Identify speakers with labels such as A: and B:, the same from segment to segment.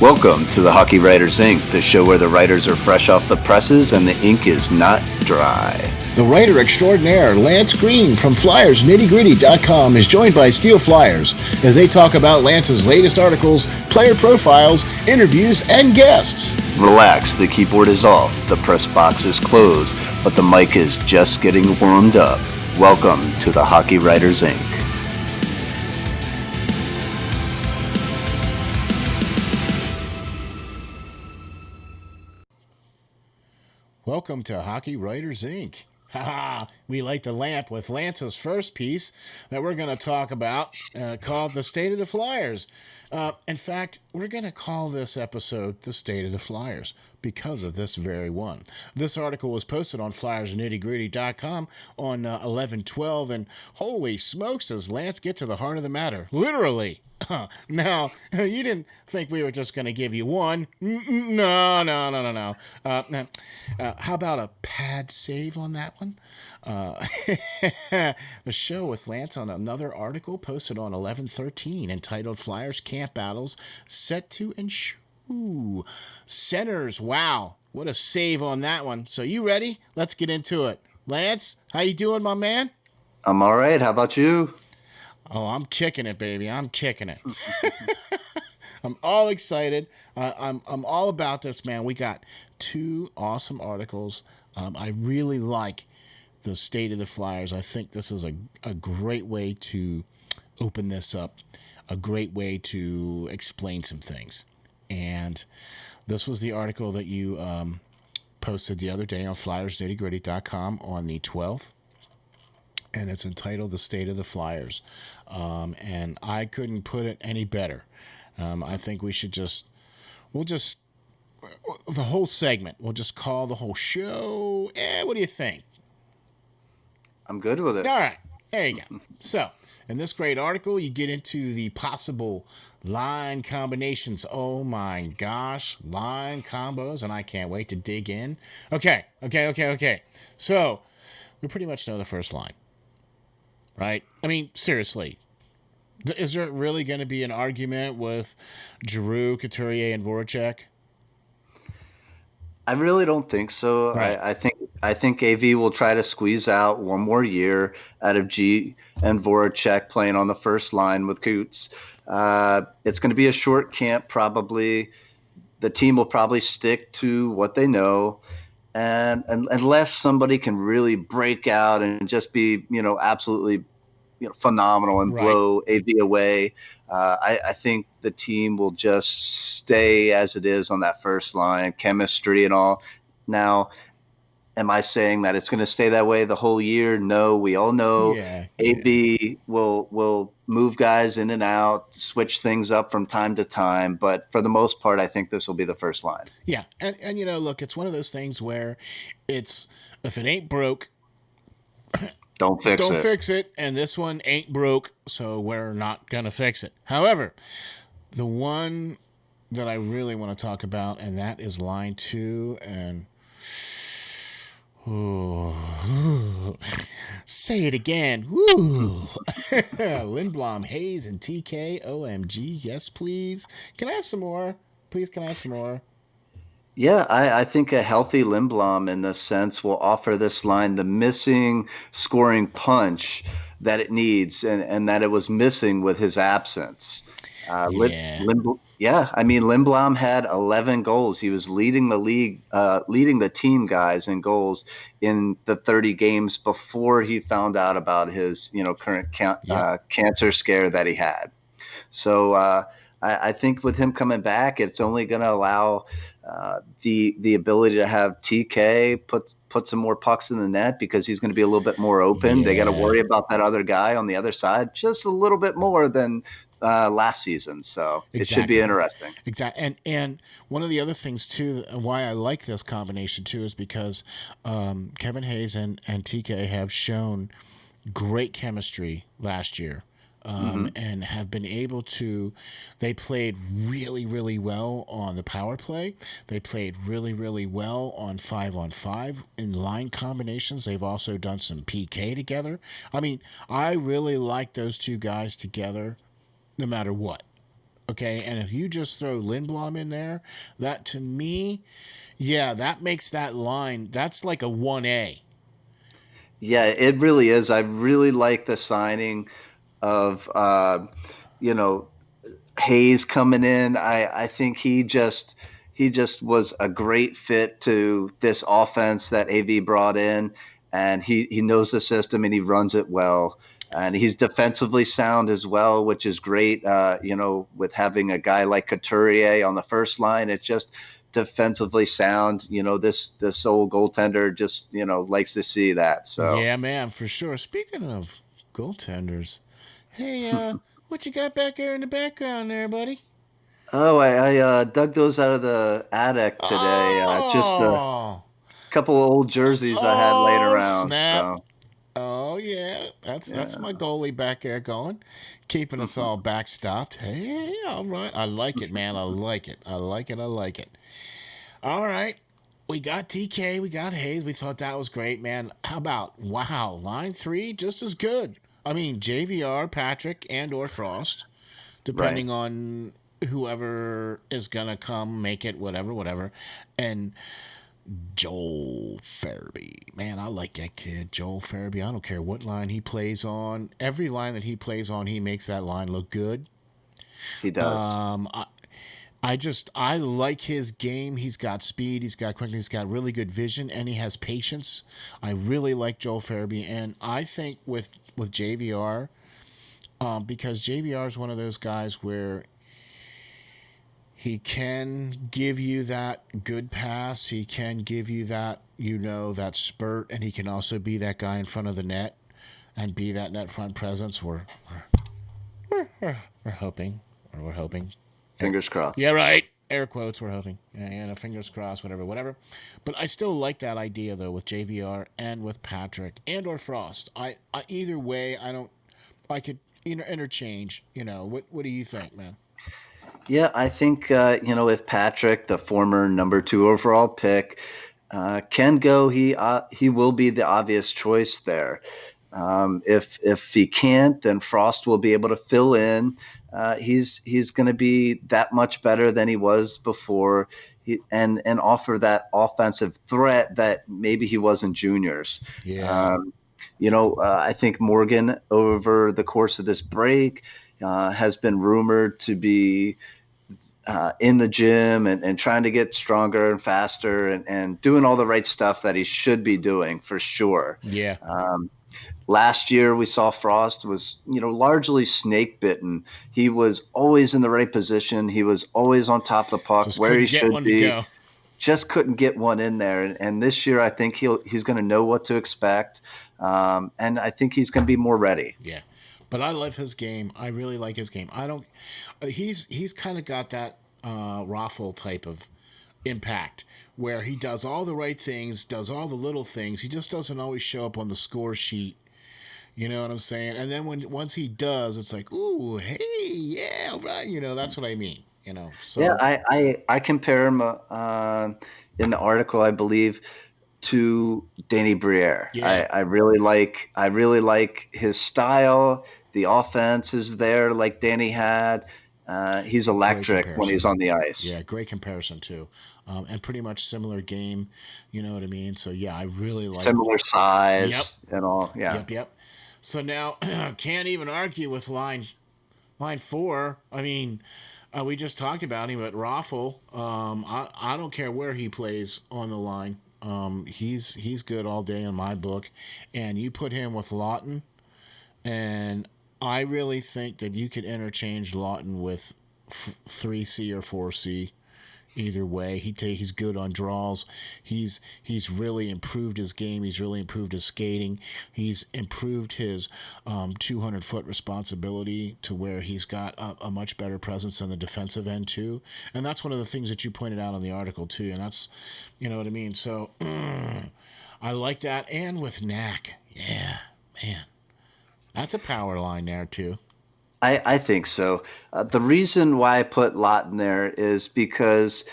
A: Welcome to the Hockey Writers Inc., the show where the writers are fresh off the presses and the ink is not dry.
B: The Writer Extraordinaire Lance Green from FlyersNittyGritty.com is joined by SteelFlyers as they talk about Lance's latest articles, player profiles, interviews, and guests.
A: Relax, the keyboard is off, the press box is closed, but the mic is just getting warmed up. Welcome to the Hockey Writers Inc.
B: Welcome to Hockey Writers Inc. We light the lamp with Lance's first piece that we're going to talk about called The State of the Flyers. In fact, we're going to call this episode The State of the Flyers because of this very one. This article was posted on FlyersNittyGritty.com on 11/12, and holy smokes, does Lance get to the heart of the matter. Literally. Now, you didn't think we were just going to give you one. No. How about a pad save on that one? The show with Lance on another article posted on 11/13 entitled Flyers Camp Battles Set to Ensue. Centers, wow, what a save on that one. So you ready? Let's get into it. Lance, how you doing, my man?
A: I'm all right. How about you?
B: Oh, I'm kicking it, baby. I'm kicking it. I'm all excited. I'm all about this, man. We got two awesome articles. I really like the State of the Flyers. I think this is a great way to open this up, a great way to explain some things. And this was the article that you posted the other day on FlyersNittyGritty.com on the 12th. And it's entitled The State of the Flyers. And I couldn't put it any better. I think the whole segment, we'll just call the whole show. What do you think?
A: I'm good with it.
B: All right, there you go. So, in this great article, you get into the possible line combinations. Oh my gosh, line combos, and I can't wait to dig in. Okay. So, we pretty much know the first line. Right? I mean, seriously. Is there really going to be an argument with Giroux, Couturier, and Voracek?
A: I really don't think so.
B: Right.
A: I think AV will try to squeeze out one more year out of G and Voracek playing on the first line with Coots. It's going to be a short camp, probably. The team will probably stick to what they know. And unless somebody can really break out and just be, absolutely, phenomenal and blow AV away, I think the team will just stay as it is on that first line, chemistry and all. Now, am I saying that it's going to stay that way the whole year? No, we all know AV will move guys in and out, switch things up from time to time. But for the most part, I think this will be the first line.
B: Yeah. And look, it's one of those things where it's, if it ain't broke,
A: Don't fix
B: it. And this one ain't broke, so we're not going to fix it. However, the one that I really want to talk about, and that is line 2. And say it again. Lindblom, Hayes, and TK. OMG. Yes, please. Can I have some more? Please, can I have some more?
A: Yeah, I think a healthy Lindblom in this sense will offer this line the missing scoring punch that it needs and that it was missing with his absence. Lindblom had 11 goals. He was leading the league, leading the team guys in goals in the 30 games before he found out about his current cancer scare that he had. So I think with him coming back, it's only going to allow the ability to have TK put some more pucks in the net because he's going to be a little bit more open. They got to worry about that other guy on the other side just a little bit more than last season. So It should be interesting.
B: Exactly. And one of the other things too, why I like this combination too, is because Kevin Hayes and TK have shown great chemistry last year. And have been able to, they played really, really well on the power play. They played really, really well on 5-on-5 in line combinations. They've also done some PK together. I mean, I really like those two guys together no matter what. Okay, and if you just throw Lindblom in there, that to me, yeah, that makes that line. That's like a 1A.
A: Yeah, it really is. I really like the signing of you know Hayes coming in. I think he just was a great fit to this offense that AV brought in, and he knows the system and he runs it well. And he's defensively sound as well, which is great. With having a guy like Couturier on the first line, it's just defensively sound. This old goaltender just likes to see that. So.
B: Yeah, man, for sure. Speaking of goaltenders, hey, what you got back there in the background there, buddy?
A: Oh, I dug those out of the attic today. Just a
B: Oh,
A: couple of old jerseys I had laying
B: oh,
A: around.
B: snap.
A: So
B: Oh yeah, that's my
A: yeah.
B: goalie back there going, keeping us all backstopped. Hey, all right, I like it, man. I like it. I like it. I like it. All right, we got TK, we got Hayes. We thought that was great, man. How about line three, just as good. I mean, JVR, Patrick, and or Frost,
A: Right.
B: depending on whoever is gonna come, make it, whatever, whatever, and Joel Farabee. Man, I like that kid, Joel Farabee. I don't care what line he plays on. Every line that he plays on, he makes that line look good.
A: He does.
B: I like his game. He's got speed, he's got quickness, he's got really good vision, and he has patience. I really like Joel Farabee, and I think with JVR, because JVR is one of those guys where he can give you that good pass. He can give you that, that spurt, and he can also be that guy in front of the net and be that net front presence. We're hoping, or we're hoping.
A: Fingers
B: Yeah,
A: crossed.
B: right. Air quotes. We're hoping. Yeah, fingers crossed. Whatever, whatever. But I still like that idea though with JVR and with Patrick and or Frost. I either way, I don't. I could interchange. What do you think, man?
A: Yeah, I think if Patrick, the former number 2 overall pick, can go, he will be the obvious choice there. If he can't, then Frost will be able to fill in. He's going to be that much better than he was before, and offer that offensive threat that maybe he was in juniors.
B: Yeah.
A: Um, I think Morgan over the course of this break has been rumored to be in the gym and trying to get stronger and faster and doing all the right stuff that he should be doing for sure.
B: Yeah.
A: Um, Last year, we saw Frost was, largely snake bitten. He was always in the right position. He was always on top of the puck
B: Just
A: where he
B: couldn't get
A: should
B: one to
A: be.
B: go.
A: Just couldn't get one in there. And this year, I think he's going to know what to expect, and I think he's going to be more ready.
B: Yeah. But I love his game. I really like his game. I don't. He's kind of got that Raffle type of impact where he does all the right things, does all the little things. He just doesn't always show up on the score sheet. You know what I'm saying? And then once he does, it's like, ooh, hey, yeah, right. That's what I mean.
A: Yeah,
B: So
A: I compare him in the article, I believe, to Danny Briere. I,
B: yeah,
A: I really like his style. The offense is there like Danny had. He's
B: great
A: electric when
B: comparison.
A: he's on the ice.
B: Yeah, great comparison too, and pretty much similar game. You know what I mean? So yeah, I really like.
A: Similar
B: Yep,
A: size and all. Yeah.
B: yep. So now can't even argue with line four. I mean, we just talked about him, but Raffle. I don't care where he plays on the line. He's good all day in my book, and you put him with Lawton, and I really think that you could interchange Lawton with 3C or 4C. Either way, he's good on draws. He's really improved his game. He's really improved his skating. He's improved his 200-foot responsibility to where he's got a much better presence on the defensive end too. And that's one of the things that you pointed out in the article too. And that's, you know what I mean. So I like that. And with Knack, yeah, man, that's a power line there too.
A: I think so. The reason why I put Lawton there is because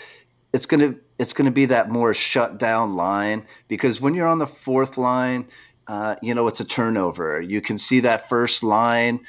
A: it's gonna be that more shut down line. Because when you're on the fourth line, it's a turnover. You can see that first line.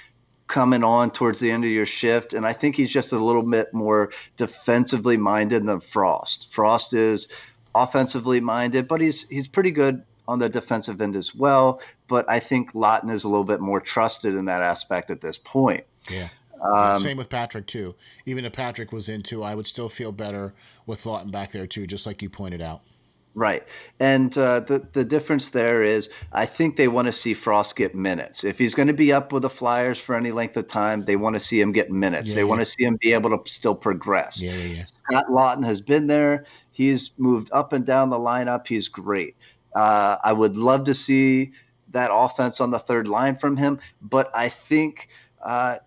A: coming on towards the end of your shift, and I think he's just a little bit more defensively minded than Frost. Frost is offensively minded, but he's pretty good on the defensive end as well. But I think Lawton is a little bit more trusted in that aspect at this point.
B: Yeah. Yeah,
A: Um,
B: same with Patrick too. Even if Patrick was in too, I would still feel better with Lawton back there too, just like you pointed out.
A: Right. And the difference there is I think they want to see Frost get minutes. If he's going to be up with the Flyers for any length of time, they want to see him get minutes.
B: Yeah,
A: They want
B: yeah,
A: to see him be able to still progress.
B: yeah, yeah, yeah.
A: Scott Lawton has been there. He's moved up and down the lineup. He's great. I would love to see that offense on the third line from him, but I think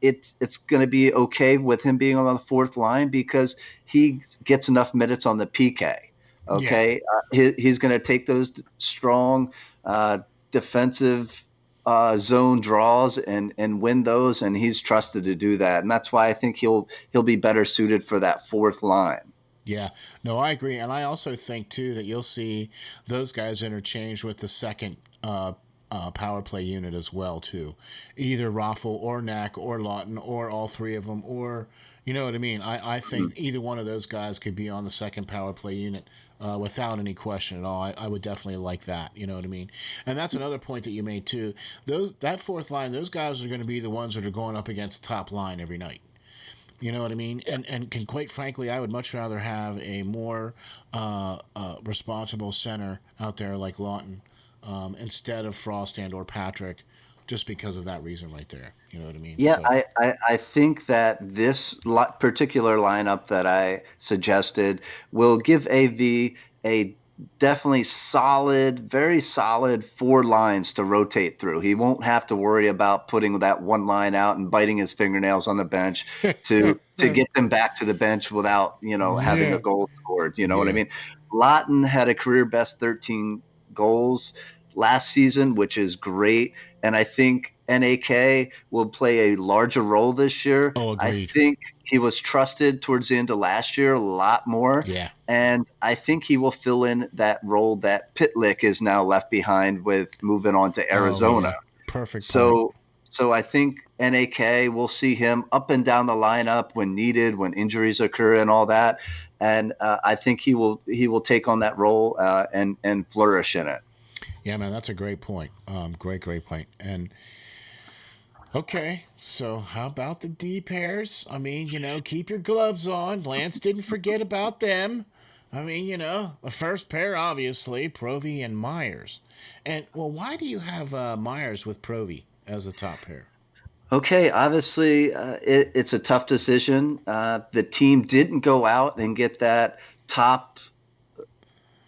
A: it's going to be okay with him being on the fourth line because he gets enough minutes on the PK.
B: Yeah.
A: Okay, he's going to take those strong defensive zone draws and win those, and he's trusted to do that, and that's why I think he'll be better suited for that fourth line.
B: Yeah, no, I agree, and I also think too that you'll see those guys interchange with the second power play unit as well too, either Raffle or Knack or Lawton or all three of them, or you know what I mean. I think either one of those guys could be on the second power play unit without any question at all. I would definitely like that. You know what I mean. And that's another point that you made too. That fourth line, those guys are going to be the ones that are going up against the top line every night. You know what I mean? And can quite frankly, I would much rather have a more responsible center out there like Lawton instead of Frost and or Patrick, just because of that reason right there. You know what I mean?
A: Yeah,
B: So
A: I think that this particular lineup that I suggested will give AV a definitely solid, very solid four lines to rotate through. He won't have to worry about putting that one line out and biting his fingernails on the bench to get them back to the bench without, having a
B: yeah,
A: goal scored. You know what I
B: yeah.
A: mean? Lawton had a career best 13 goals last season, which is great. And I think NAK will play a larger role this year.
B: Oh,
A: I
B: agreed.
A: think he was trusted towards the end of last year a lot more.
B: Yeah.
A: And I think he will fill in that role that Pitlick is now left behind with moving on to
B: Oh,
A: Arizona.
B: yeah. Perfect point.
A: So so I think NAK will see him up and down the lineup when needed, when injuries occur and all that. And I think he will take on that role and flourish in it.
B: Yeah, man, that's a great point. Great point. And okay, so how about the D pairs? I mean, keep your gloves on. Lance didn't forget about them. I mean, the first pair, obviously, Provy and Myers. And, well, why do you have Myers with Provy as the top pair?
A: Okay, obviously, it's a tough decision. The team didn't go out and get that top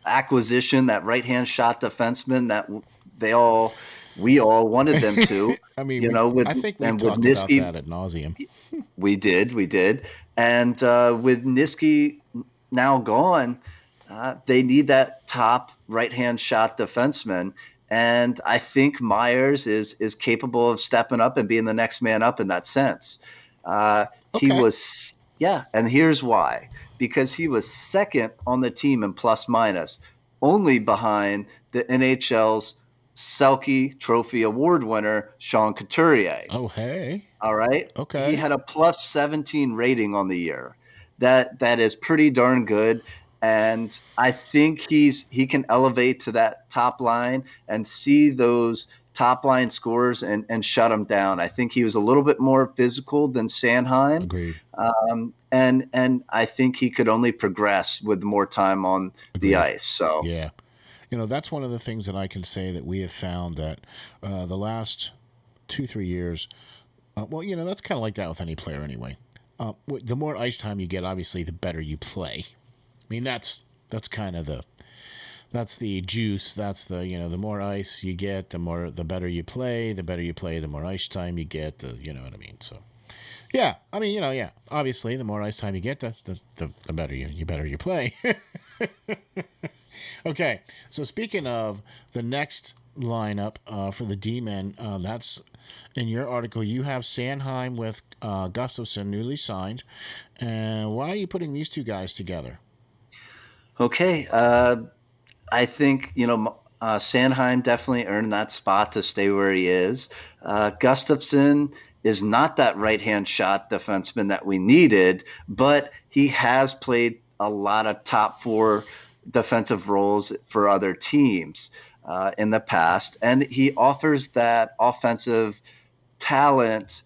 A: acquisition, that right hand shot defenseman that they all we all wanted them to.
B: I mean,
A: You know, with
B: I think we've
A: and with
B: talked about
A: Niski,
B: that ad nauseum.
A: we did, and with Niski now gone, they need that top right hand shot defenseman. And I think Myers is capable of stepping up and being the next man up in that sense. He
B: Okay.
A: was, yeah, and here's why: because he was second on the team in plus minus, only behind the NHL's Selke Trophy Award winner Sean Couturier.
B: Oh, hey.
A: All right. He
B: Okay.
A: had a plus 17 rating on the year. That is pretty darn good. And I think he can elevate to that top line and see those top line scores and shut them down. I think he was a little bit more physical than Sanheim.
B: Agreed.
A: And I think he could only progress with more time on the
B: Agreed.
A: ice. So
B: Yeah. That's one of the things that I can say that we have found that the last 2, 3 years, well, that's kind of like that with any player anyway. The more ice time you get, obviously, the better you play. I mean, that's kind of that's the juice. That's the more ice you get, the better you play. The better you play, the more ice time you get. You know what I mean? So, yeah. I mean, yeah. Obviously, the more ice time you get, the better you play. Okay, so speaking of the next lineup for the D-men, that's in your article. You have Sanheim with Gustafson newly signed. And why are you putting these two guys together?
A: okay, I think Sanheim definitely earned that spot to stay where he is. Gustafson is not that right-hand shot defenseman that we needed, but he has played a lot of top four defensive roles for other teams in the past, and he offers that offensive talent.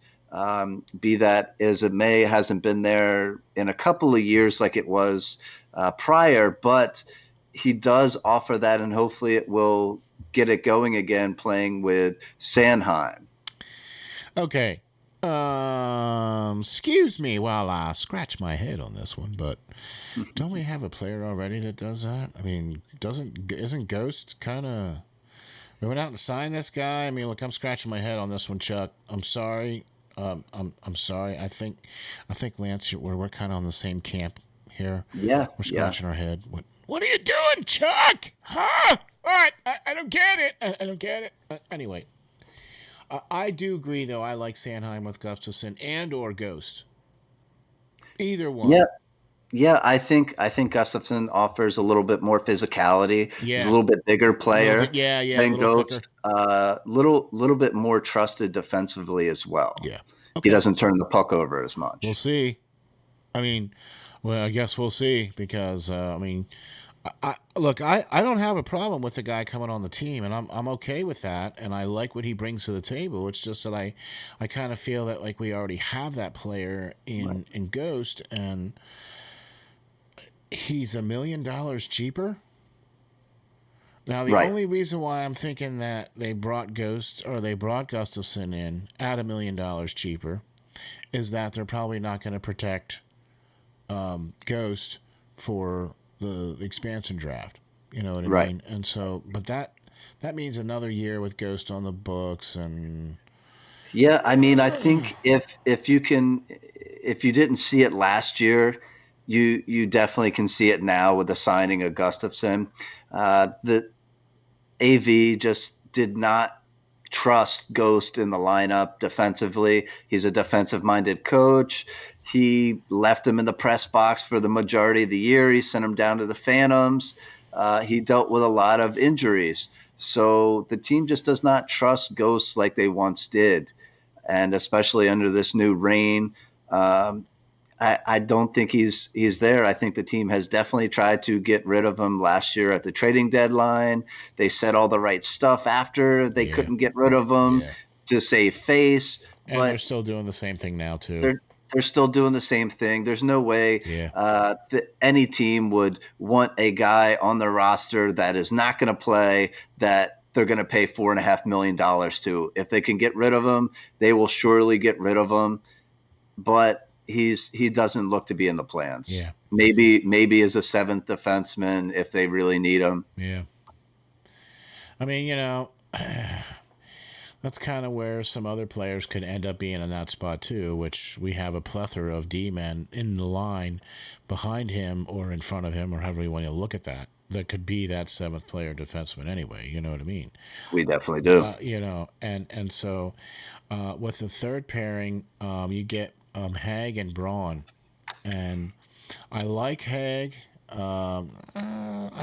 A: Be that as it may, hasn't been there in a couple of years like it was prior, but he does offer that, and hopefully it will get it going again playing with Sanheim.
B: Okay. Excuse me while I scratch my head on this one, but don't we have a player already that does that? I mean, isn't Ghost kind of? We went out and signed this guy. I mean, look, I'm scratching my head on this one, Chuck. I'm sorry. I'm sorry. I think Lance, we're kind of on the same camp here.
A: Yeah,
B: We're
A: yeah.
B: scratching our head. What are you doing, Chuck? Huh? What? I don't get it. I don't get it. Anyway, I do agree though. I like Sanheim with Gustafson and or Ghost. Either
A: Yeah,
B: one.
A: yeah, I think Gustafson offers a little bit more physicality. He's a
B: Yeah.
A: little bit bigger
B: A little
A: player
B: bit. Yeah. Yeah. A
A: than
B: little thicker.
A: Ghost. Little bit more trusted defensively as well.
B: Yeah.
A: He
B: Okay.
A: doesn't turn the puck over as
B: We'll
A: much.
B: see. I mean, well, I guess we'll see because I mean, look, I don't have a problem with the guy coming on the team, and I'm okay with that, and I like what he brings to the table. It's just that I kind of feel that like we already have that player
A: Right.
B: in Ghost, and he's $1 million cheaper. Now, the
A: Right.
B: only reason why I'm thinking that they brought Gustafson in at $1 million cheaper is that they're probably not going to protect Ghost for the expansion draft. You know what I
A: Right.
B: mean? And so, but that means another year with Ghost on the books, and
A: Yeah, I mean, I think if you didn't see it last year, you definitely can see it now with the signing of Gustafson. The AV just did not trust Ghost in the lineup defensively. He's a defensive minded coach. He left him in the press box for the majority of the year. He sent him down to the Phantoms. He dealt with a lot of injuries. So the team just does not trust Ghost like they once did. And especially under this new reign, um, I don't think he's there. I think the team has definitely tried to get rid of him last year at the trading deadline. They said all the right stuff after they
B: yeah,
A: couldn't get rid of him
B: yeah,
A: to save face,
B: and they're
A: but
B: still doing the same thing now too.
A: they're still doing the same thing. There's no way
B: Yeah,
A: that any team would want a guy on their roster that is not going to play, that they're going to pay $4.5 million to. If they can get rid of him, they will surely get rid of him. But he doesn't look to be in the plans.
B: yeah,
A: Maybe as a seventh defenseman if they really need him.
B: yeah. I mean, you know, that's kind of where some other players could end up being in that spot too, which we have a plethora of D men in the line behind him or in front of him, or however you want to look at that. That could be that seventh player defenseman anyway. You know what I mean?
A: We definitely do.
B: You know, and so with the third pairing, you get Hag and Braun, and I like Hag. I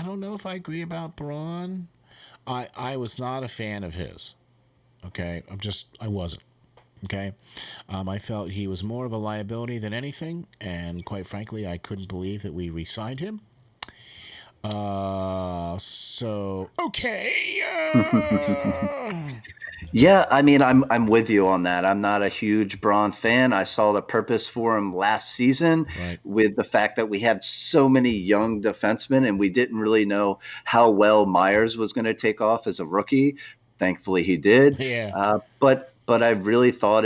B: don't know if I agree about Braun. I was not a fan of his. Okay, I wasn't. Okay, I felt he was more of a liability than anything, and quite frankly, I couldn't believe that we re-signed him. So okay.
A: Yeah, I mean, I'm with you on that. I'm not a huge Braun fan. I saw the purpose for him last season
B: Right.
A: with the fact that we had so many young defensemen, and we didn't really know how well Myers was going to take off as a rookie. Thankfully, he did.
B: Yeah.
A: But I really thought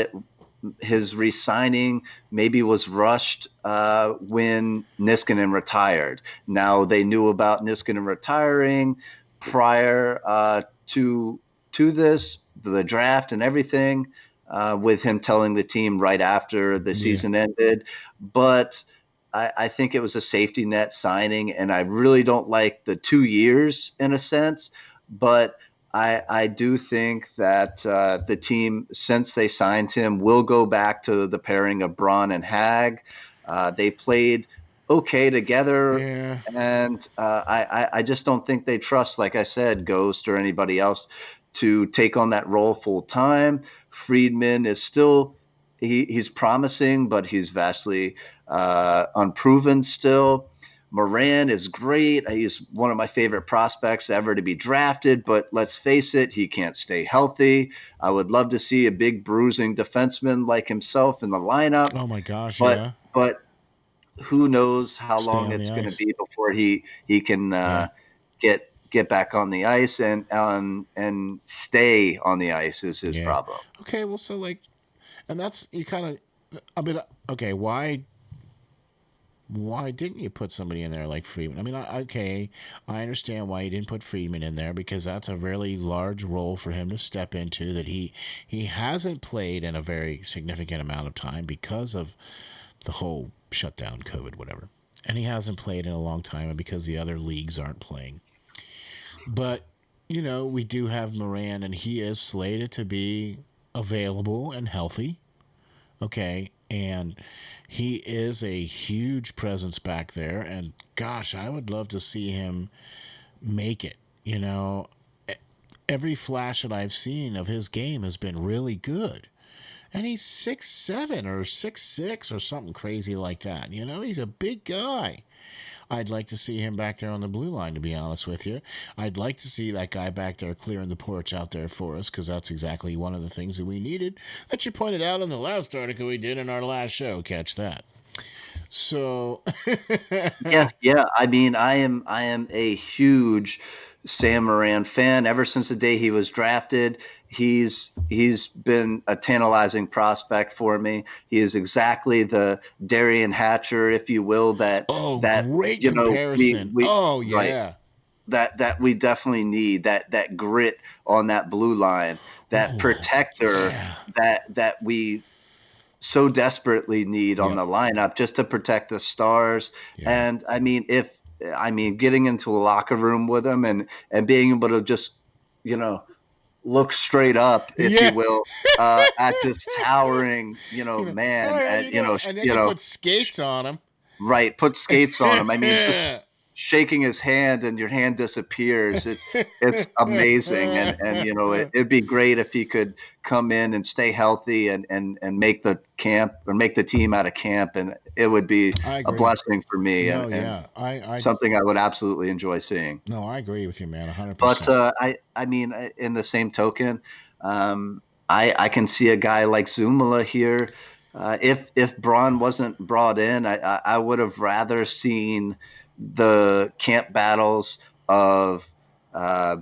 A: his re-signing maybe was rushed when Niskanen retired. Now they knew about Niskanen retiring prior to this, the draft and everything, with him telling the team right after the
B: Yeah.
A: season ended. But I think it was a safety net signing, and I really don't like the 2 years in a sense. But I do think that the team, since they signed him, will go back to the pairing of Braun and Hag. They played okay together,
B: Yeah.
A: and I just don't think they trust, like I said, Ghost or anybody else to take on that role full time. Friedman is still he's promising, but he's vastly unproven still. Moran is great. He's one of my favorite prospects ever to be drafted, but let's face it, he can't stay healthy. I would love to see a big bruising defenseman like himself in the lineup,
B: Oh my gosh,
A: but
B: yeah.
A: but who knows how
B: Stay
A: long
B: on the
A: it's going to
B: ice.
A: be before he can
B: Yeah.
A: get back on the ice and stay on the ice is his
B: Yeah.
A: problem.
B: Okay, well, so like, and that's you kind of a bit. Okay, why didn't you put somebody in there like Friedman? I mean, okay, I understand why you didn't put Friedman in there because that's a really large role for him to step into that he hasn't played in a very significant amount of time because of the whole shutdown, COVID, whatever. And he hasn't played in a long time and because the other leagues aren't playing. But, we do have Moran and he is slated to be available and healthy. Okay. And he is a huge presence back there. And gosh, I would love to see him make it. Every flash that I've seen of his game has been really good. And he's 6'7" or 6'6" or something crazy like that. He's a big guy. I'd like to see him back there on the blue line, to be honest with you. I'd like to see that guy back there clearing the porch out there for us because that's exactly one of the things that we needed that you pointed out in the last article we did in our last show. Catch that. So,
A: Yeah. I mean, I am a huge Sam Moran fan. Ever since the day he was drafted, he's been a tantalizing prospect for me. He is exactly the Darian Hatcher, if you will, that
B: oh,
A: that
B: great
A: you know
B: comparison.
A: we
B: Oh,
A: right
B: yeah.
A: that we definitely need that grit on that blue line, that
B: Oh,
A: protector
B: yeah.
A: that we so desperately need on
B: Yep.
A: the lineup just to protect the stars.
B: Yeah.
A: And I mean, getting into a locker room with him and being able to just, you know, look straight up, if you
B: Yeah.
A: will, at this towering,
B: Oh,
A: man,
B: yeah, and then you put skates on him.
A: right, put skates on him. I mean, just shaking his hand and your hand disappears. It's amazing, and it'd be great if he could come in and stay healthy and make the camp or make the team out of camp, and it would be
B: I
A: a
B: agree.
A: blessing for me
B: No,
A: and
B: yeah. I
A: something I would absolutely enjoy seeing.
B: no, I agree with you, man,
A: But
B: 100%.
A: I mean, in the same token, um, I can see a guy like Zumala here. If Braun wasn't brought in, I would have rather seen the camp battles of uh,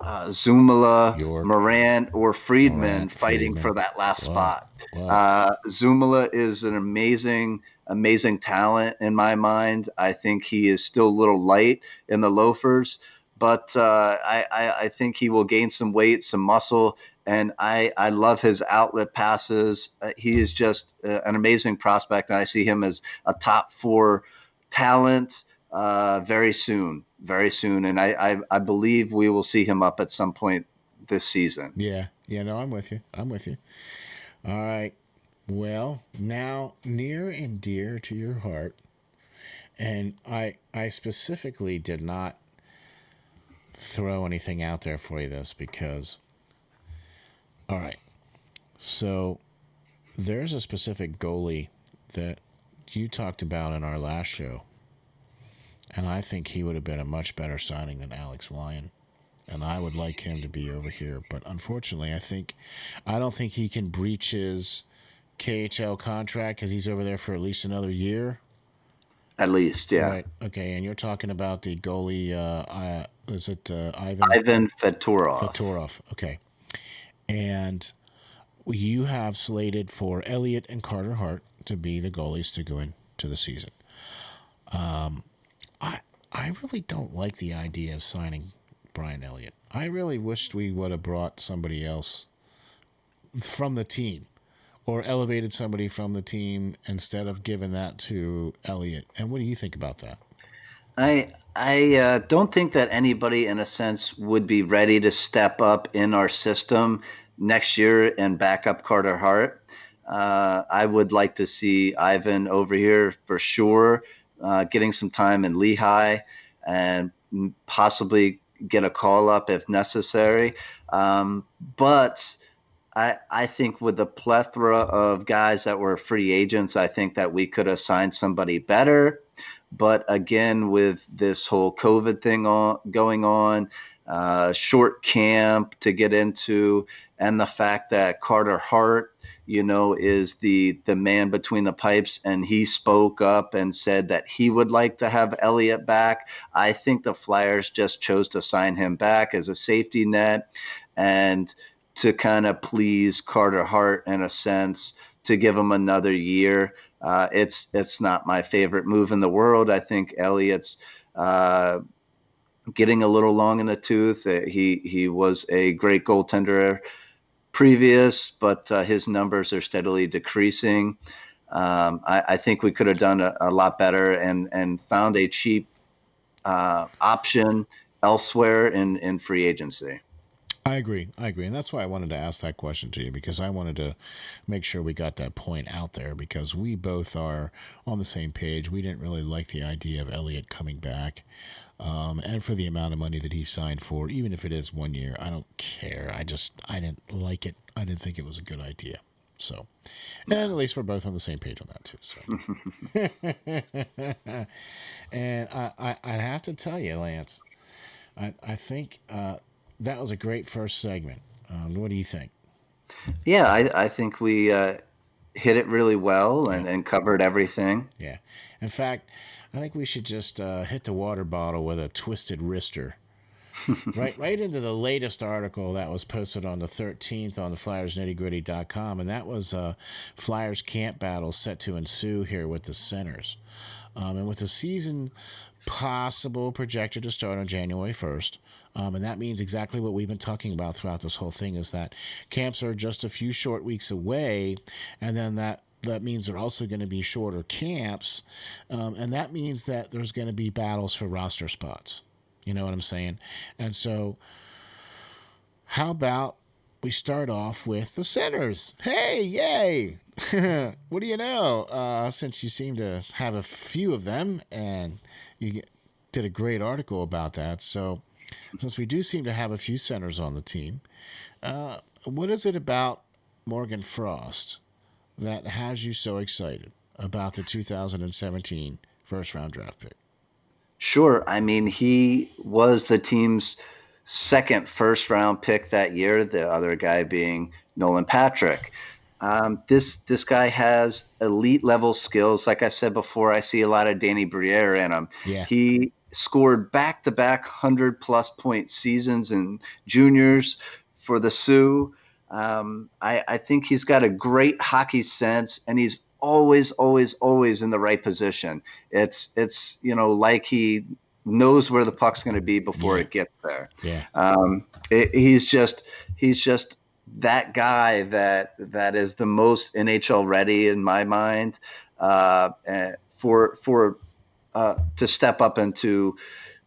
A: Zumala,
B: York,
A: Moran, or Friedman
B: Morant,
A: fighting for
B: Friedman.
A: that last
B: What?
A: spot.
B: What?
A: Zumala is an amazing talent in my mind. I think he is still a little light in the loafers, but I think he will gain some weight, some muscle, and I love his outlet passes. He is just an amazing prospect, and I see him as a top four talent very soon, very soon. And I believe we will see him up at some point this season.
B: Yeah. Yeah, no, I'm with you. I'm with you. All right. Well, now near and dear to your heart, and I specifically did not throw anything out there for you this because all right. So there's a specific goalie that you talked about in our last show, and I think he would have been a much better signing than Alex Lyon. And I would like him to be over here, but unfortunately, I don't think he can breach his KHL contract because he's over there for at least another year.
A: At least, yeah.
B: Right. Okay. And you're talking about the goalie. Is it Ivan
A: Ivan Fedorov.
B: Fedorov? Okay. And you have slated for Elliott and Carter Hart to be the goalies to go into the season. I I really don't like the idea of signing Brian Elliott. I really wished we would have brought somebody else from the team or elevated somebody from the team instead of giving that to Elliott. And what do you think about that?
A: I don't think that anybody, in a sense, would be ready to step up in our system next year and back up Carter Hart. I would like to see Ivan over here for sure, getting some time in Lehigh and possibly get a call up if necessary. But I think with the plethora of guys that were free agents, I think that we could have signed somebody better. But again, with this whole COVID thing going on, short camp to get into, and the fact that Carter Hart, is the man between the pipes, and he spoke up and said that he would like to have Elliott back. I think the Flyers just chose to sign him back as a safety net, and to kind of please Carter Hart in a sense, to give him another year. It's not my favorite move in the world. I think Elliott's getting a little long in the tooth. He was a great goaltender previous, but his numbers are steadily decreasing. I think we could have done a lot better and found a cheap option elsewhere in free agency.
B: I agree. And that's why I wanted to ask that question to you, because I wanted to make sure we got that point out there, because we both are on the same page. We didn't really like the idea of Elliott coming back. And for the amount of money that he signed for, even if it is 1 year, I don't care. I didn't like it. I didn't think it was a good idea. So, and at least we're both on the same page on that too. So. And I'd have to tell you, Lance, I think that was a great first segment. What do you think?
A: Yeah, I think we hit it really well and covered everything.
B: Yeah. In fact, I think we should just hit the water bottle with a twisted wrister. right into the latest article that was posted on the 13th on the FlyersNittyGritty.com, and that was Flyers camp battle set to ensue here with the Centers. And with the season possible projected to start on January 1st, and that means exactly what we've been talking about throughout this whole thing, is that camps are just a few short weeks away, and then that means they're also going to be shorter camps, and that means that there's going to be battles for roster spots. You know what I'm saying? And so, how about we start off with the Centers? Hey, yay! What do you know? Since you seem to have a few of them, and you did a great article about that. So, since we do seem to have a few centers on the team, what is it about Morgan Frost that has you so excited about the 2017 first round draft pick?
A: Sure. I mean, he was the team's second first round pick that year, the other guy being Nolan Patrick. This guy has elite level skills. Like I said before, I see a lot of Danny Briere in him.
B: Yeah.
A: He scored back-to-back 100-plus point seasons in juniors for the Sioux. I think he's got a great hockey sense, and he's always, always, always in the right position. It's like he knows where the puck's going to be before it gets there.
B: Yeah.
A: He's just that guy that is the most NHL ready in my mind for to step up into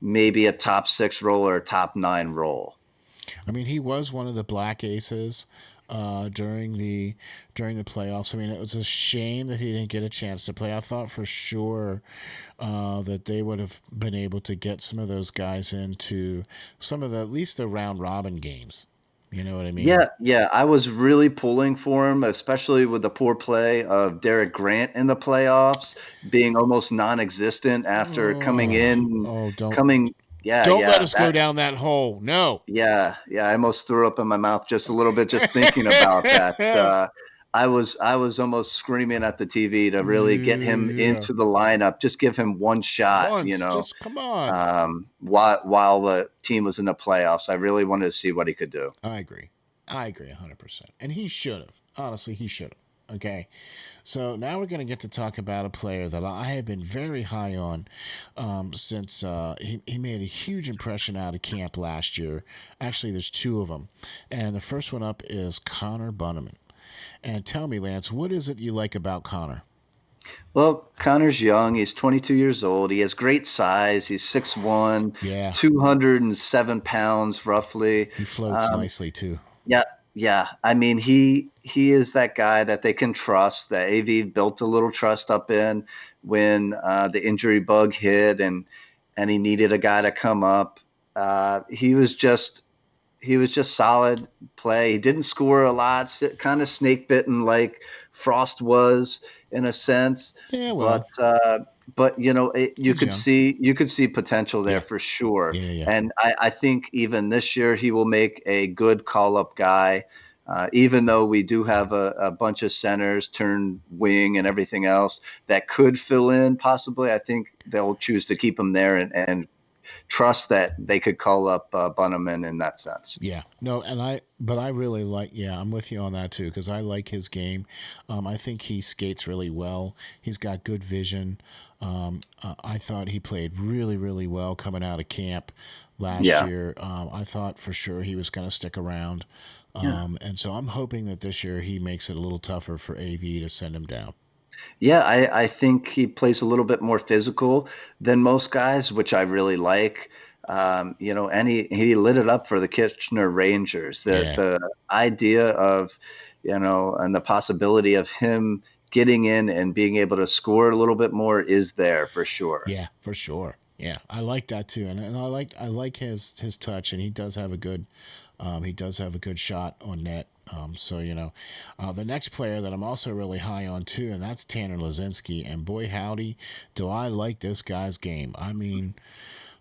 A: maybe a top 6 role or a top 9 role.
B: I mean, he was one of the Black Aces during the playoffs. I mean, it was a shame that he didn't get a chance to play. I thought for sure that they would have been able to get some of those guys into some of at least the round robin games. You know what I mean?
A: Yeah. I was really pulling for him, especially with the poor play of Derek Grant in the playoffs, being almost non-existent after coming in.
B: Don't
A: Coming,
B: don't let us go down that hole. No.
A: Yeah. I almost threw up in my mouth just a little bit just thinking about that. I was almost screaming at the TV to really get him into the lineup. Just give him one shot,
B: Just come on.
A: While the team was in the playoffs, I really wanted to see what he could do.
B: I agree 100%. And he should have. Honestly, he should have. Okay. So now we're going to get to talk about a player that I have been very high on since he made a huge impression out of camp last year. Actually, there's two of them. And the first one up is Connor Bunniman. And tell me, Lance, what is it you like about Connor?
A: Well, Connor's young. He's 22 years old. He has great size. He's 6'1", 207 pounds roughly.
B: He floats nicely too.
A: Yeah. I mean, he is that guy that they can trust. That AV built a little trust up in when the injury bug hit, and he needed a guy to come up. He he was just solid play. He didn't score a lot, kind of snake bitten like Frost was in a sense,
B: Yeah,
A: but
B: well,
A: you
B: he's
A: could
B: young.
A: see potential there
B: Yeah,
A: for sure.
B: yeah, yeah,
A: And I think even this year he will make a good call up guy. Even though we do have a bunch of centers turn wing and everything else that could fill in possibly, I think they'll choose to keep him there and trust that they could call up Bunniman in that sense.
B: yeah. No, but I really like. Yeah, I'm with you on that too because I like his game. I think he skates really well. He's got good vision. I thought he played really, really well coming out of camp last
A: Yeah,
B: year. I thought for sure he was going to stick around.
A: yeah,
B: And so I'm hoping that this year he makes it a little tougher for AV to send him down.
A: yeah. I think he plays a little bit more physical than most guys, which I really like. And he lit it up for the Kitchener Rangers.
B: Yeah,
A: The idea of, and the possibility of him getting in and being able to score a little bit more is there for sure.
B: yeah, for sure. Yeah, I like that too, and I like his touch, and he does have a good shot on net. So the next player that I'm also really high on too, and that's Tanner Lazinski. And boy, howdy, do I like this guy's game. I mean,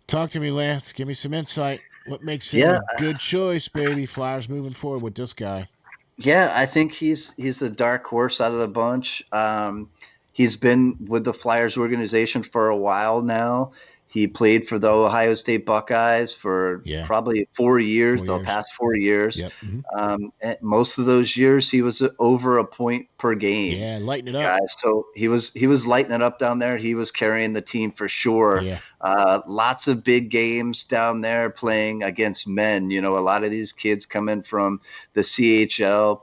B: talk to me, Lance. Give me some insight. What makes him a
A: Yeah,
B: good choice, baby? Flyers moving forward with this guy.
A: yeah, I think he's a dark horse out of the bunch. He's been with the Flyers organization for a while now. He played for the Ohio State Buckeyes for
B: Yeah,
A: probably 4 years,
B: 4
A: the
B: years.
A: past 4 years.
B: Yep.
A: And most of those years, he was over a point per game,
B: Yeah, lighten it up.
A: guys. So he was lighting it up down there. He was carrying the team for sure.
B: Yeah,
A: Lots of big games down there playing against men. A lot of these kids come in from the CHL,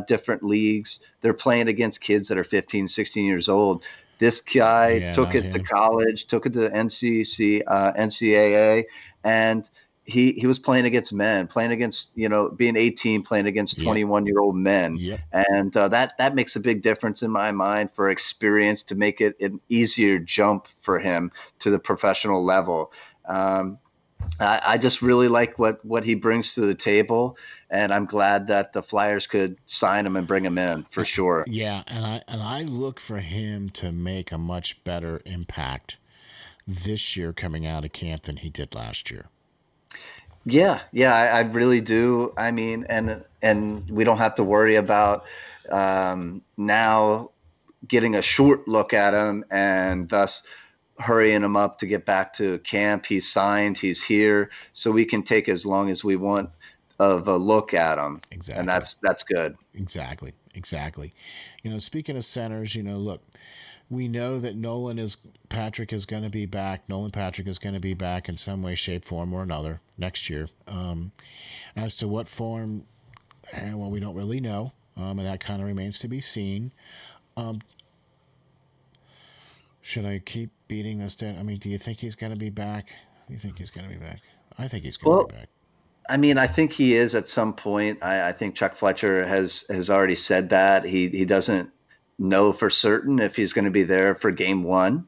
A: different leagues. They're playing against kids that are 15, 16 years old. This guy
B: yeah,
A: took
B: not
A: it to
B: him.
A: college, took it to NCAA, and he was playing against men, playing against being 18, playing against
B: Yep,
A: 21-year-old men,
B: yep.
A: and that makes a big difference in my mind for experience to make it an easier jump for him to the professional level. Um, I just really like what he brings to the table, and I'm glad that the Flyers could sign him and bring him in for
B: Uh,
A: sure.
B: yeah, and I look for him to make a much better impact this year coming out of camp than he did last year.
A: Yeah, yeah, I really do. I mean, and we don't have to worry about now getting a short look at him and thus hurrying him up to get back to camp. He's signed, he's here, so we can take as long as we want of a look at him, and
B: Exactly.
A: that's good.
B: Exactly. Exactly. Speaking of centers, look, we know that Patrick is going to be back. Nolan Patrick is going to be back in some way, shape, form, or another next year. As to what form, well, we don't really know, and that kind of remains to be seen. Um, should I keep beating this dead? I mean, do you think he's going to be back? Do you think he's going to be back? I think he's going to be
A: Well,
B: back.
A: I mean, I think he is at some point. I think Chuck Fletcher has already said that he doesn't know for certain if he's going to be there for game one.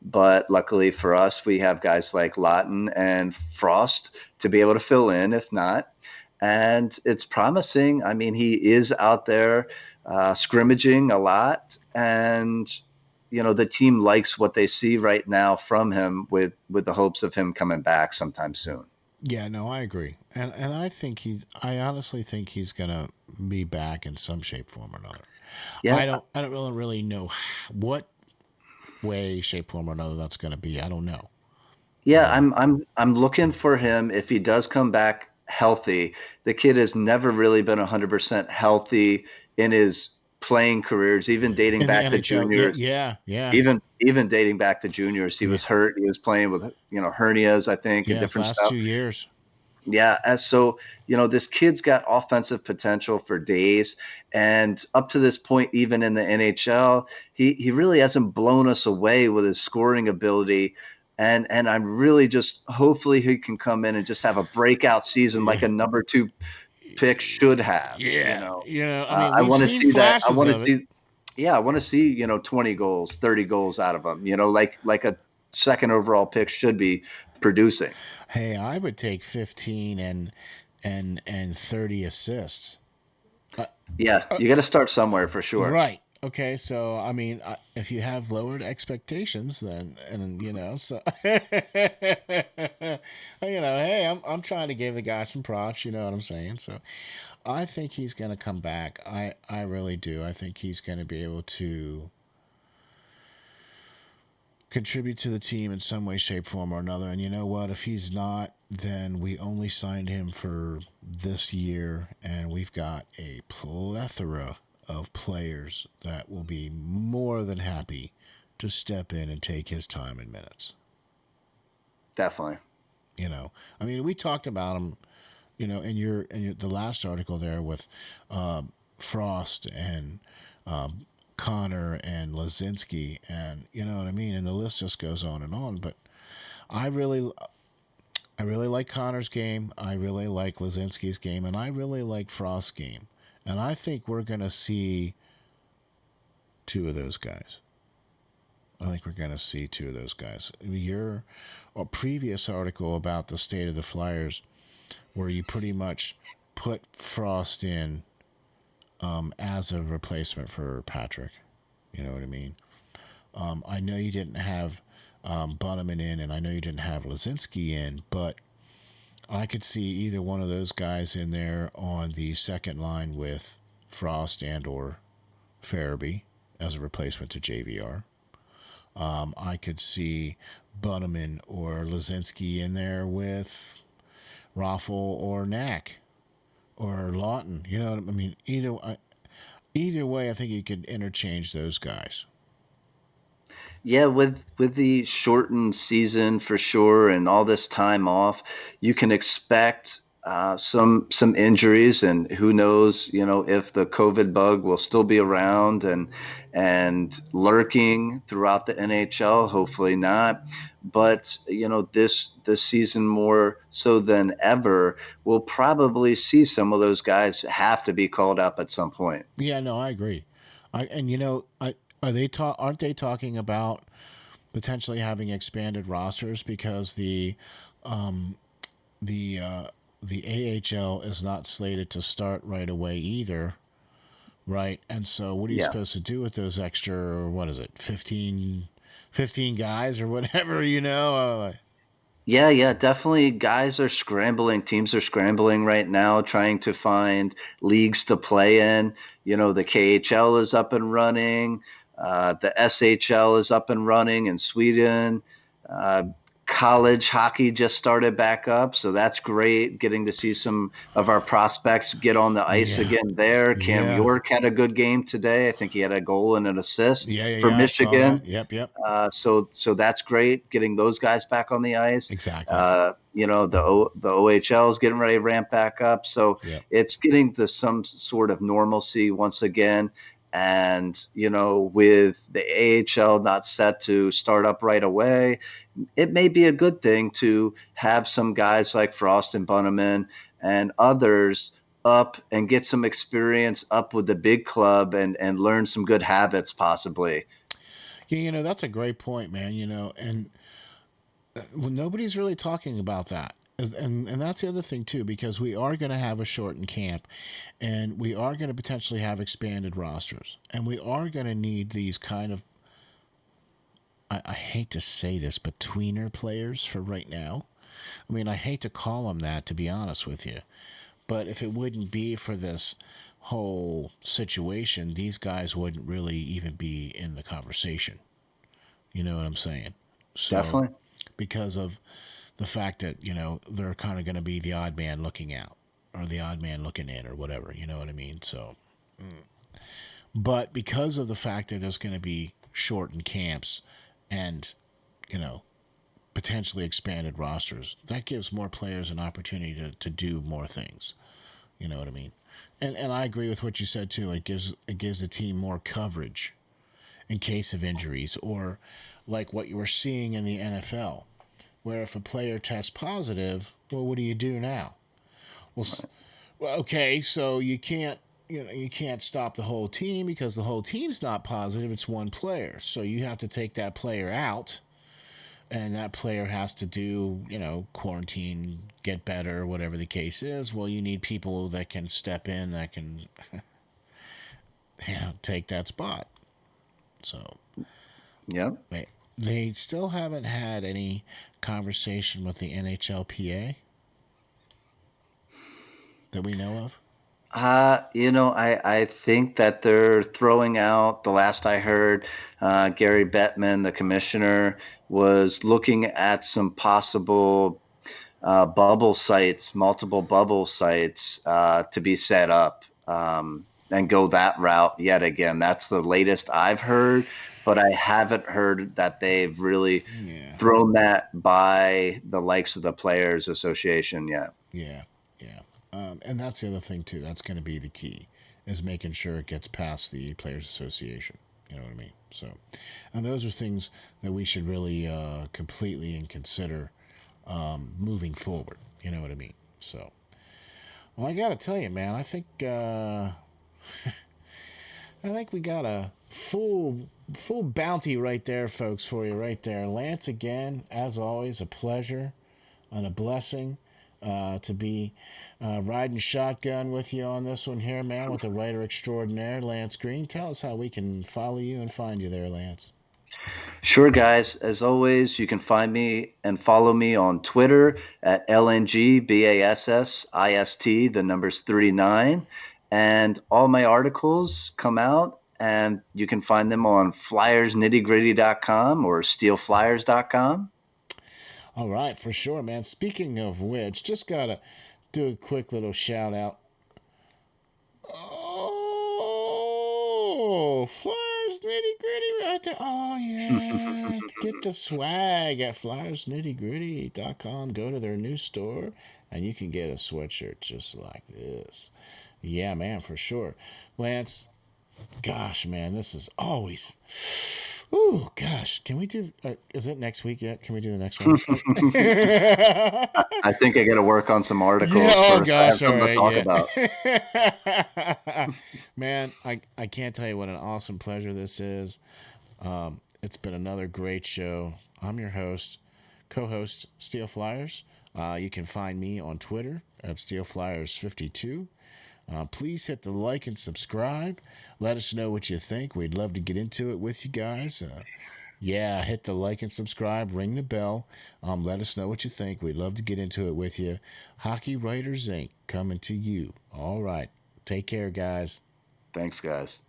A: But luckily for us, we have guys like Lawton and Frost to be able to fill in if not. And it's promising. I mean, he is out there scrimmaging a lot, and the team likes what they see right now from him with the hopes of him coming back sometime soon.
B: Yeah, no, I agree, and I honestly think he's gonna be back in some shape, form, or another.
A: Yeah,
B: I don't really know what way, shape, form, or another that's gonna be. I don't know.
A: yeah,
B: Um,
A: I'm looking for him if he does come back healthy. The kid has never really been 100% healthy in his playing careers, even dating
B: in the
A: back to
B: NHL, yeah,
A: juniors.
B: yeah, yeah,
A: Even dating back to juniors, he
B: yeah,
A: was hurt. He was playing with hernias, I think, and
B: yeah. His
A: different
B: last
A: stuff.
B: 2 years.
A: Yeah, and so this kid's got offensive potential for days, and up to this point, even in the NHL, he really hasn't blown us away with his scoring ability. And I'm really just hopefully he can come in and just have a breakout season like
B: Yeah,
A: a number two pick should have.
B: yeah. I mean,
A: I
B: we've
A: want to
B: seen
A: see that. I
B: flashes
A: want to
B: of it.
A: see, yeah, I want to see 20 goals, 30 goals out of him. Like a second overall pick should be producing.
B: Hey, I would take 15 and and 30 assists.
A: Yeah, you got to start somewhere for sure.
B: Right. Okay. So I mean, if you have lowered expectations, then and so hey, I'm trying to give the guy some props. You know what I'm saying? So I think he's going to come back. I really do. I think he's going to be able to contribute to the team in some way, shape, form, or another. And you know what? If he's not, then we only signed him for this year, and we've got a plethora of players that will be more than happy to step in and take his time in minutes.
A: Definitely.
B: I mean, we talked about him, in the last article there with Frost and Connor and Lazinski, and you know what I mean, and the list just goes on and on. But I really, I really like Connor's game. I really like Lazinski's game, and I really like Frost's game. And I think we're gonna see two of those guys. I think we're going to see two of those guys. Your previous article about the state of the Flyers, where you pretty much put Frost in as a replacement for Patrick. You know what I mean? I know you didn't have Bunniman in, and I know you didn't have Lazinski in, but I could see either one of those guys in there on the second line with Frost and or Farabee as a replacement to JVR. I could see Bunniman or Lazinski in there with Raffle or Knack or Lawton. You know what I mean? Either way, I think you could interchange those guys.
A: Yeah, with the shortened season for sure, and all this time off, you can expect some injuries, and who knows, if the COVID bug will still be around and lurking throughout the NHL. Hopefully not, but this season more so than ever, we'll probably see some of those guys have to be called up at some point.
B: Yeah, no, I agree. Aren't they talking about potentially having expanded rosters because the uh, the AHL is not slated to start right away either, right? And so what are you
A: Yeah.
B: supposed to do with those extra, or what is it, 15 guys or whatever,
A: Yeah, definitely. Guys are scrambling. Teams are scrambling right now, trying to find leagues to play in. The KHL is up and running. The SHL is up and running in Sweden. Uh, College hockey just started back up, so that's great. Getting to see some of our prospects get on the ice
B: Yeah,
A: again there. Cam
B: yeah,
A: York had a good game today. I think he had a goal and an assist
B: yeah, yeah,
A: for
B: yeah. I saw that.
A: Michigan.
B: Yep, yep,
A: So that's great, getting those guys back on the ice.
B: exactly.
A: The OHL is getting ready to ramp back up, so
B: Yep.
A: it's getting to some sort of normalcy once again. And with the AHL not set to start up right away, it may be a good thing to have some guys like Frost and Bunneman and others up and get some experience up with the big club and learn some good habits possibly.
B: Yeah, that's a great point, man. And well, nobody's really talking about that. And that's the other thing too, because we are going to have a shortened camp, and we are going to potentially have expanded rosters, and we are going to need these kind of, I hate to say this, but tweener players for right now. I mean, I hate to call them that, to be honest with you, but if it wouldn't be for this whole situation, these guys wouldn't really even be in the conversation. You know what I'm saying? So,
A: Definitely.
B: because of the fact that, they're kind of going to be the odd man looking out or the odd man looking in or whatever, you know what I mean? So, but because of the fact that there's going to be shortened camps and, you know, potentially expanded rosters, that gives more players an opportunity to do more things. You know what I mean? And I agree with what you said too. It gives the team more coverage in case of injuries, or like what you were seeing in the NFL, where if a player tests positive, well, what do you do now? Well, okay, so you can't stop the whole team because the whole team's not positive. It's one player, so you have to take that player out and that player has to do, quarantine, get better, whatever the case is, well, you need people that can step in, that can, take that spot. So,
A: Yep.
B: they still haven't had any conversation with the NHLPA that we know of.
A: I think that they're throwing out, the last I heard, Gary Bettman, the commissioner, was looking at some possible bubble sites, multiple bubble sites to be set up and go that route yet again. That's the latest I've heard, but I haven't heard that they've really
B: Yeah.
A: thrown that by the likes of the Players Association yet.
B: Yeah, yeah. And that's the other thing too. That's going to be the key, is making sure it gets past the Players Association. You know what I mean? So, and those are things that we should really completely and consider moving forward. You know what I mean? So, well, I got to tell you, man, I think we got a full bounty right there, folks, for you right there. Lance, again, as always, a pleasure and a blessing to be riding shotgun with you on this one here, man, with the writer extraordinaire, Lance Green. Tell us how we can follow you and find you there, Lance.
A: Sure, guys. As always, you can find me and follow me on Twitter at LNGBASSIST, the number's 39. And all my articles come out, and you can find them on flyersnittygritty.com or steelflyers.com.
B: All right, for sure, man. Speaking of which, just got to do a quick little shout out. Oh, Flyers Nitty Gritty right there. Oh, yeah. Get the swag at flyersnittygritty.com. Go to their new store, and you can get a sweatshirt just like this. Yeah, man, for sure. Lance, gosh, man, this is always. Ooh, gosh, can we do? Is it next week yet? Can we do the next one?
A: I think I got to work on some
B: Yeah.
A: articles
B: Oh
A: first. I have
B: gosh. All
A: something to
B: right.
A: talk
B: Yeah.
A: about.
B: Man, I can't tell you what an awesome pleasure this is. It's been another great show. I'm your host, co-host Steel Flyers. You can find me on Twitter at SteelFlyers52. Please hit the like and subscribe. Let us know what you think. We'd love to get into it with you guys. Yeah, hit the like and subscribe. Ring the bell. Let us know what you think. We'd love to get into it with you. Hockey Writers Inc. coming to you. All right. Take care, guys.
A: Thanks, guys.